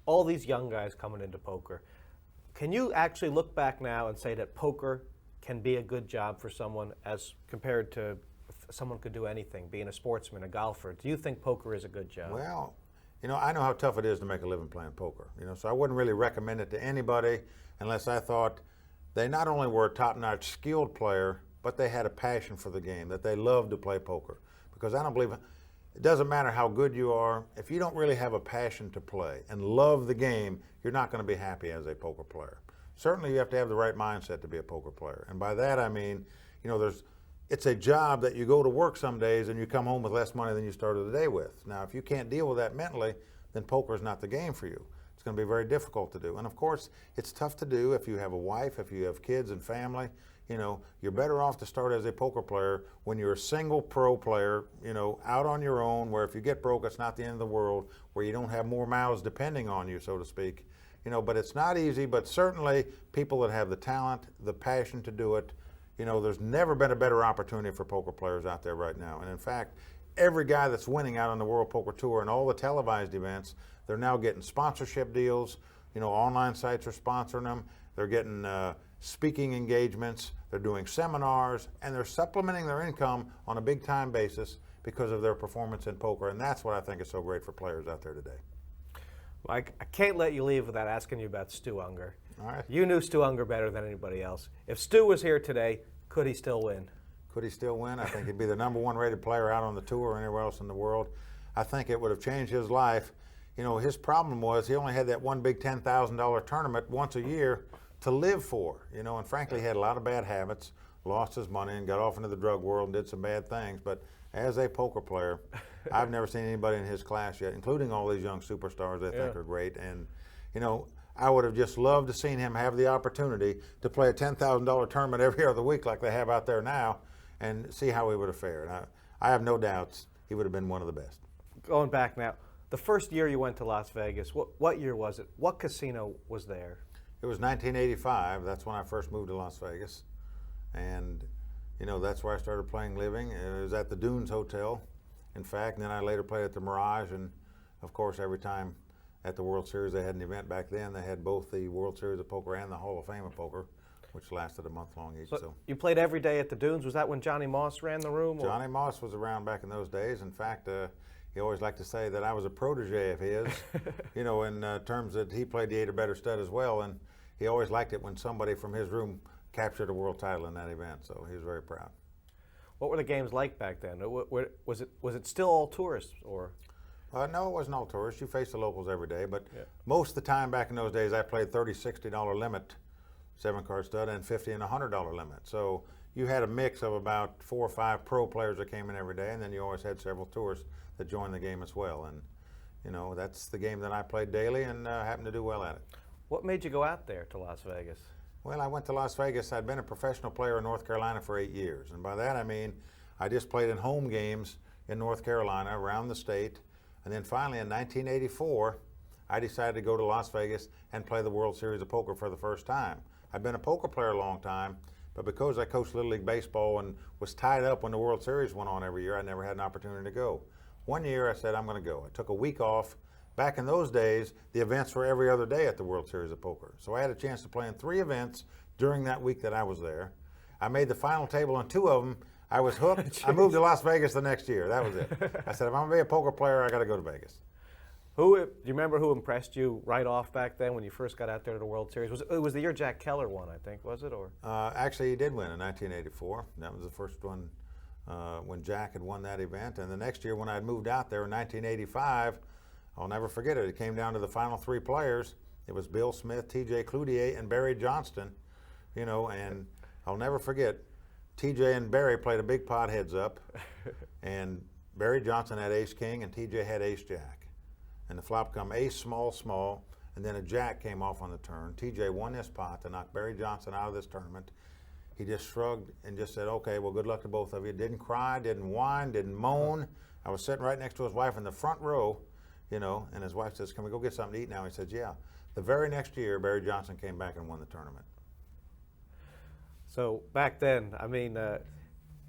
all these young guys coming into poker. Can you actually look back now and say that poker can be a good job for someone as compared to if someone could do anything, being a sportsman, a golfer? Do you think poker is a good job? Well, I know how tough it is to make a living playing poker. So I wouldn't really recommend it to anybody unless I thought they not only were a top-notch skilled player, but they had a passion for the game, that they loved to play poker. Because I don't believe it doesn't matter how good you are, if you don't really have a passion to play and love the game, you're not going to be happy as a poker player. Certainly you have to have the right mindset to be a poker player. And by that I mean, it's a job that you go to work some days and you come home with less money than you started the day with. Now, if you can't deal with that mentally, then poker is not the game for you. It's going to be very difficult to do. And of course, it's tough to do if you have a wife, if you have kids and family. You're better off to start as a poker player when you're a single pro player, out on your own, where if you get broke, it's not the end of the world, where you don't have more mouths depending on you, so to speak. But it's not easy, but certainly people that have the talent, the passion to do it, there's never been a better opportunity for poker players out there right now. And in fact, every guy that's winning out on the World Poker Tour and all the televised events, they're now getting sponsorship deals. Online sites are sponsoring them. They're getting speaking engagements. They're doing seminars, and they're supplementing their income on a big-time basis because of their performance in poker. And that's what I think is so great for players out there today. Well, I can't let you leave without asking you about Stu Ungar. All right. You knew Stu Ungar better than anybody else. If Stu was here today, could he still win? Could he still win? I think he'd be the #1 rated player out on the tour or anywhere else in the world. I think it would have changed his life. His problem was he only had that one big $10,000 tournament once a year to live for. And frankly, he had a lot of bad habits, lost his money and got off into the drug world and did some bad things. But as a poker player, I've never seen anybody in his class yet, including all these young superstars I think are great. And, I would have just loved to seen him have the opportunity to play a $10,000 tournament every other week like they have out there now and see how he would have fared. I have no doubts he would have been one of the best. Going back now, the first year you went to Las Vegas, what year was it? What casino was there? It was 1985. That's when I first moved to Las Vegas. And, that's where I started playing living. It was at the Dunes Hotel, in fact, and then I later played at the Mirage. And, of course, every time at the World Series they had an event back then, they had both the World Series of Poker and the Hall of Fame of Poker, which lasted a month long each. So you played every day at the Dunes. Was that when Johnny Moss ran the room? Johnny Moss was around back in those days. In fact, he always liked to say that I was a protege of his, in terms that he played the 8 or better stud as well. And he always liked it when somebody from his room captured a world title in that event, so he was very proud. What were the games like back then? Was it still all tourists, or? No, it wasn't all tourists. You faced the locals every day, but most of the time back in those days, I played $30, $60 limit 7-card stud and $50 and $100 limit. So you had a mix of about 4 or 5 pro players that came in every day, and then you always had several tourists that joined the game as well. And that's the game that I played daily and happened to do well at it. What made you go out there to Las Vegas? Well, I went to Las Vegas. I'd been a professional player in North Carolina for 8 years. And by that I mean I just played in home games in North Carolina, around the state. And then finally in 1984, I decided to go to Las Vegas and play the World Series of Poker for the first time. I'd been a poker player a long time, but because I coached Little League Baseball and was tied up when the World Series went on every year, I never had an opportunity to go. One year I said, I'm going to go. I took a week off. Back in those days, the events were every other day at the World Series of Poker. So I had a chance to play in 3 events during that week that I was there. I made the final table on 2 of them. I was hooked. I moved to Las Vegas the next year. That was it. I said, if I'm going to be a poker player, I got to go to Vegas. Do you remember who impressed you right off back then when you first got out there to the World Series? It was the year Jack Keller won, I think, was it? Or actually, he did win in 1984. That was the first one when Jack had won that event. And the next year when I'd moved out there in 1985, I'll never forget it. It came down to the final 3 players. It was Bill Smith, T.J. Cloutier, and Barry Johnston. And I'll never forget, T.J. and Barry played a big pot heads up, and Barry Johnson had ace-king, and T.J. had ace-jack. And the flop come ace, small, small, and then a jack came off on the turn. T.J. won this pot to knock Barry Johnson out of this tournament. He just shrugged and just said, okay, well, good luck to both of you. Didn't cry, didn't whine, didn't moan. I was sitting right next to his wife in the front row, and his wife says, can we go get something to eat now? He says, yeah. The very next year, Barry Johnson came back and won the tournament. So back then, I mean,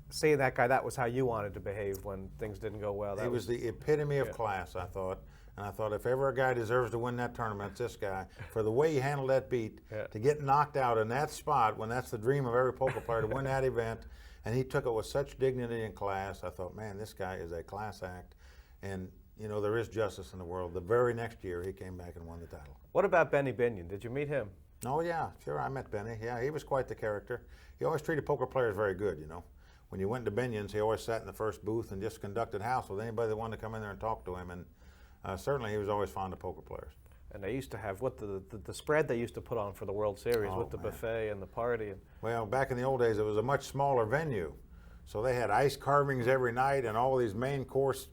seeing that guy, that was how you wanted to behave when things didn't go well. He was the epitome of yeah. class, I thought. And I thought if ever a guy deserves to win that tournament, it's this guy. For the way he handled that beat, Yeah. to get knocked out in that spot when that's the dream of every poker player to win that event, and he took it with such dignity and class, I thought, man, this guy is a class act. And, you know, there is justice in the world. The very next year, he came back and won the title. What about Benny Binion? Did you meet him? Oh, yeah, sure, I met Benny. Yeah, he was quite the character. He always treated poker players very good, you know. When you went to Binion's, he always sat in the first booth and just conducted house with anybody that wanted to come in there and talk to him. And certainly he was always fond of poker players. And they used to have the spread they used to put on for the World Series with the buffet and the party. And well, back in the old days, it was a much smaller venue. So they had ice carvings every night and all these main course,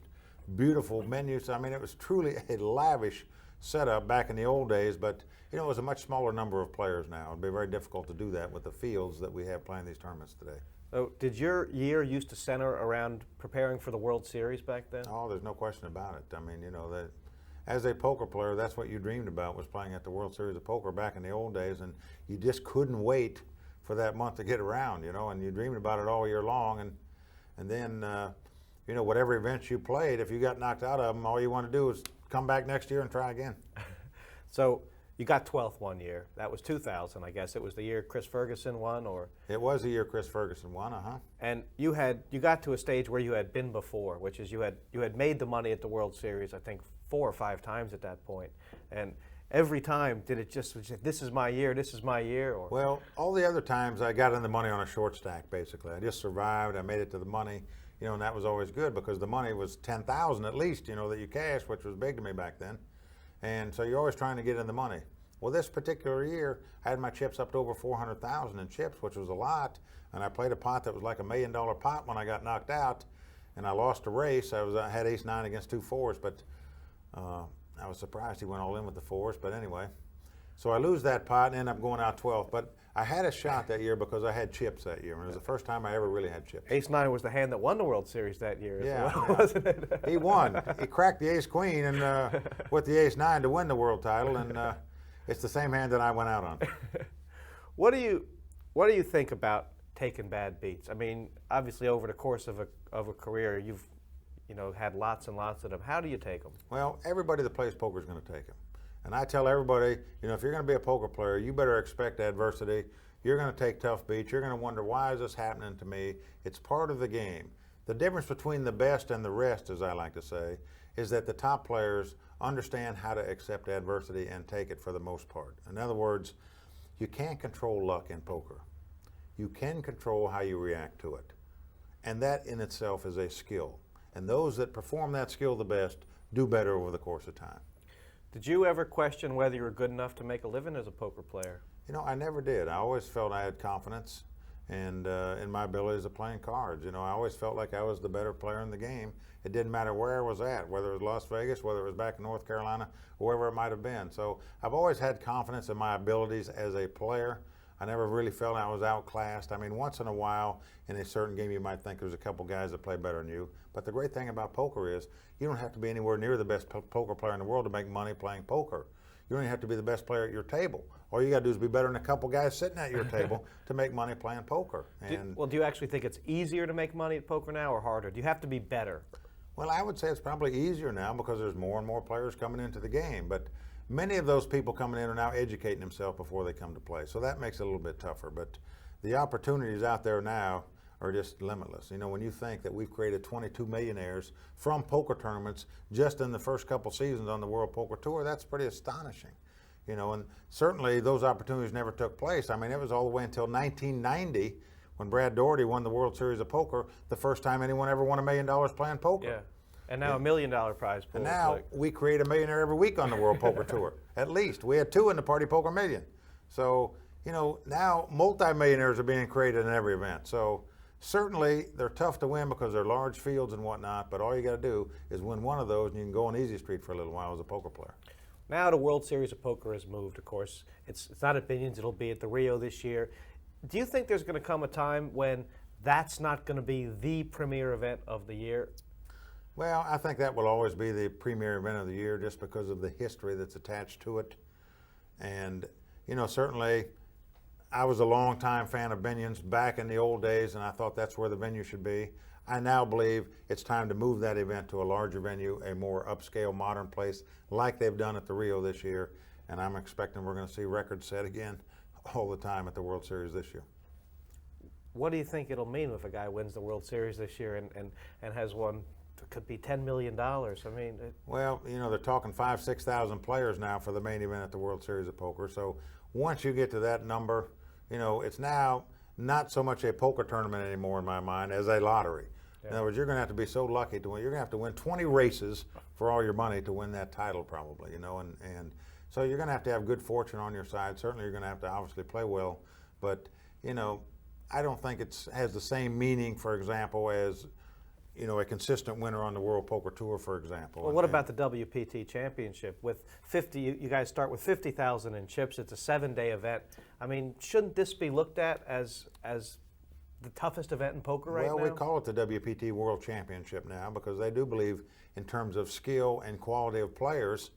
beautiful menus. I mean, it was truly a lavish setup back in the old days, but you know, it was a much smaller number of players now. It'd be very difficult to do that with the fields that we have playing these tournaments today. So did your year used to center around preparing for the World Series back then? Oh, there's no question about it. I mean, you know, that as a poker player, that's what you dreamed about, was playing at the World Series of Poker back in the old days, and you just couldn't wait for that month to get around, you know, and you dreamed about it all year long, and then, you know, whatever events you played, if you got knocked out of them, all you want to do is come back next year and try again. So you got 12th one year. That was 2000, I guess. It was the year Chris Ferguson won, or? It was the year Chris Ferguson won, And you got to a stage where you had been before, which is you had made the money at the World Series, I think 4 or 5 times at that point. And every time, did it just, this is my year, this is my year? Or? Well, all the other times I got in the money on a short stack, basically. I just survived, I made it to the money, you know, and that was always good because the money was $10,000 at least, you know, that you cashed, which was big to me back then. And so you're always trying to get in the money. Well, this particular year, I had my chips up to over 400,000 in chips, which was a lot. And I played a pot that was like $1 million pot when I got knocked out, and I lost a race. I had ace-9 against 2 4s, but I was surprised he went all in with the 4s. But anyway, so I lose that pot and end up going out 12th. But I had a shot that year because I had chips that year, and it was the first time I ever really had chips. Ace-9 was the hand that won the World Series that year, yeah, as well, wasn't it? He won. He cracked the ace-queen and with the ace-9 to win the world title, and it's the same hand that I went out on. What do you think about taking bad beats? I mean, obviously over the course of a career, you've had lots and lots of them. How do you take them? Well, everybody that plays poker is going to take them. And I tell everybody, you know, if you're going to be a poker player, you better expect adversity. You're going to take tough beats. You're going to wonder, why is this happening to me? It's part of the game. The difference between the best and the rest, as I like to say, is that the top players understand how to accept adversity and take it for the most part. In other words, you can't control luck in poker. You can control how you react to it. And that in itself is a skill. And those that perform that skill the best do better over the course of time. Did you ever question whether you were good enough to make a living as a poker player? You know, I never did. I always felt I had confidence and in my abilities of playing cards. You know, I always felt like I was the better player in the game. It didn't matter where I was at, whether it was Las Vegas, whether it was back in North Carolina, or wherever it might have been. So I've always had confidence in my abilities as a player. I never really felt I was outclassed. I mean, once in a while in a certain game you might think there's a couple guys that play better than you. But the great thing about poker is you don't have to be anywhere near the best poker player in the world to make money playing poker. You don't even have to be the best player at your table. All you got to do is be better than a couple guys sitting at your table to make money playing poker. And do you actually think it's easier to make money at poker now or harder? Do you have to be better? Well, I would say it's probably easier now because there's more and more players coming into the game. But many of those people coming in are now educating themselves before they come to play. So that makes it a little bit tougher. But the opportunities out there now are just limitless. You know, when you think that we've created 22 millionaires from poker tournaments just in the first couple seasons on the World Poker Tour, that's pretty astonishing. You know, and certainly those opportunities never took place. I mean, it was all the way until 1990 when Brad Daugherty won the World Series of Poker, the first time anyone ever won $1 million playing poker. Yeah. And now $1 million prize pool. And now we create a millionaire every week on the World Poker Tour, at least. We had 2 in the Party Poker Million. So, you know, now multi-millionaires are being created in every event. So certainly they're tough to win because they're large fields and whatnot, but all you got to do is win one of those and you can go on easy street for a little while as a poker player. Now the World Series of Poker has moved, of course. It's not at Binion's, it'll be at the Rio this year. Do you think there's going to come a time when that's not going to be the premier event of the year? Well, I think that will always be the premier event of the year just because of the history that's attached to it. And, you know, certainly I was a longtime fan of Binion's back in the old days, and I thought that's where the venue should be. I now believe it's time to move that event to a larger venue, a more upscale, modern place, like they've done at the Rio this year. And I'm expecting we're going to see records set again all the time at the World Series this year. What do you think it'll mean if a guy wins the World Series this year and has won, could be $10 million? I mean, well, you know, they're talking 5,000 to 6,000 players now for the main event at the World Series of Poker. So once you get to that number, you know, it's now not so much a poker tournament anymore in my mind as a lottery. Yeah. In other words, you're going to have to be so lucky to win. You're going to have to win 20 races for all your money to win that title probably, you know, and so you're going to have good fortune on your side. Certainly you're going to have to obviously play well, but, you know, I don't think it has the same meaning, for example, as, you know, a consistent winner on the World Poker Tour, for example. Well, what about the WPT Championship? With 50, you guys start with 50,000 in chips. It's a 7-day event. I mean, shouldn't this be looked at as the toughest event in poker right now? Well, we call it the WPT World Championship now because they do believe in terms of skill and quality of players,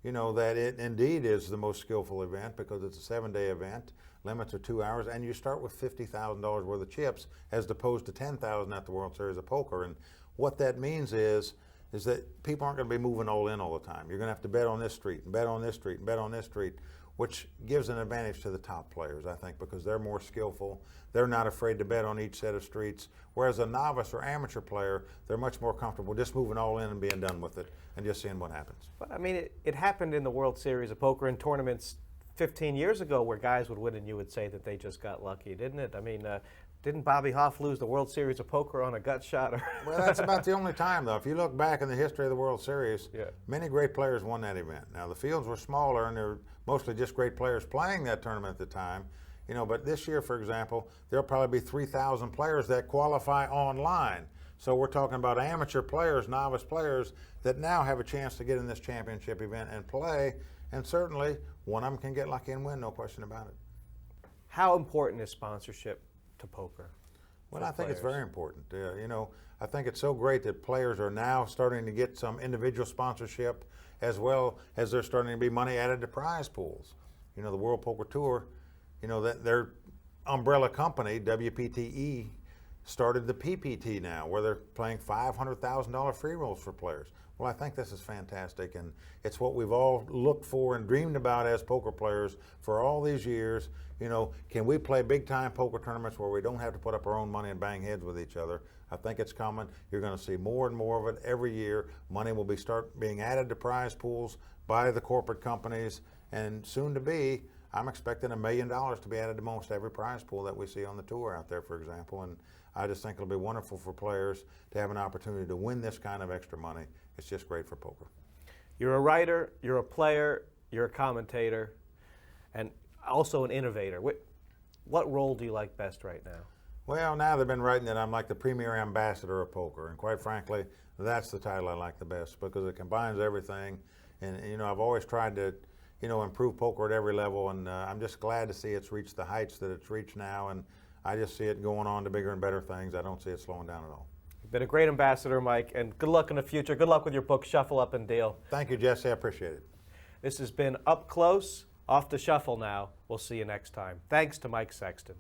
you know, that it indeed is the most skillful event because it's a 7-day event. Limits are 2 hours, and you start with $50,000 worth of chips as opposed to $10,000 at the World Series of Poker. And what that means is that people aren't going to be moving all in all the time. You're going to have to bet on this street and bet on this street and bet on this street, which gives an advantage to the top players, I think, because they're more skillful. They're not afraid to bet on each set of streets. Whereas a novice or amateur player, they're much more comfortable just moving all in and being done with it and just seeing what happens. But I mean, it happened in the World Series of Poker in tournaments 15 years ago where guys would win and you would say that they just got lucky, didn't it? I mean, didn't Bobby Hoff lose the World Series of Poker on a gut shot? Well, that's about the only time, though. If you look back in the history of the World Series, yeah, many great players won that event. Now, the fields were smaller, and they were mostly just great players playing that tournament at the time. You know, but this year, for example, there'll probably be 3,000 players that qualify online. So we're talking about amateur players, novice players that now have a chance to get in this championship event and play. And certainly, one of them can get lucky and win, no question about it. How important is sponsorship to poker? Well, I think it's very important. You know, I think it's so great that players are now starting to get some individual sponsorship as well as there's starting to be money added to prize pools. You know, the World Poker Tour, you know, that their umbrella company, WPTE, started the PPT now, where they're playing $500,000 free rolls for players. Well, I think this is fantastic, and it's what we've all looked for and dreamed about as poker players for all these years. You know, can we play big-time poker tournaments where we don't have to put up our own money and bang heads with each other? I think it's coming. You're going to see more and more of it every year. Money will start being added to prize pools by the corporate companies, and soon to be, I'm expecting $1 million to be added to most every prize pool that we see on the tour out there, for example. And I just think it'll be wonderful for players to have an opportunity to win this kind of extra money. It's just great for poker. You're a writer, you're a player, you're a commentator, and also an innovator. What role do you like best right now? Well, now they've been writing that I'm like the premier ambassador of poker, and quite frankly, that's the title I like the best because it combines everything. And you know, I've always tried to, you know, improve poker at every level, and I'm just glad to see it's reached the heights that it's reached now, and I just see it going on to bigger and better things. I don't see it slowing down at all. You've been a great ambassador, Mike, and good luck in the future. Good luck with your book, Shuffle Up and Deal. Thank you, Jesse. I appreciate it. This has been Up Close, Off the Shuffle now. We'll see you next time. Thanks to Mike Sexton.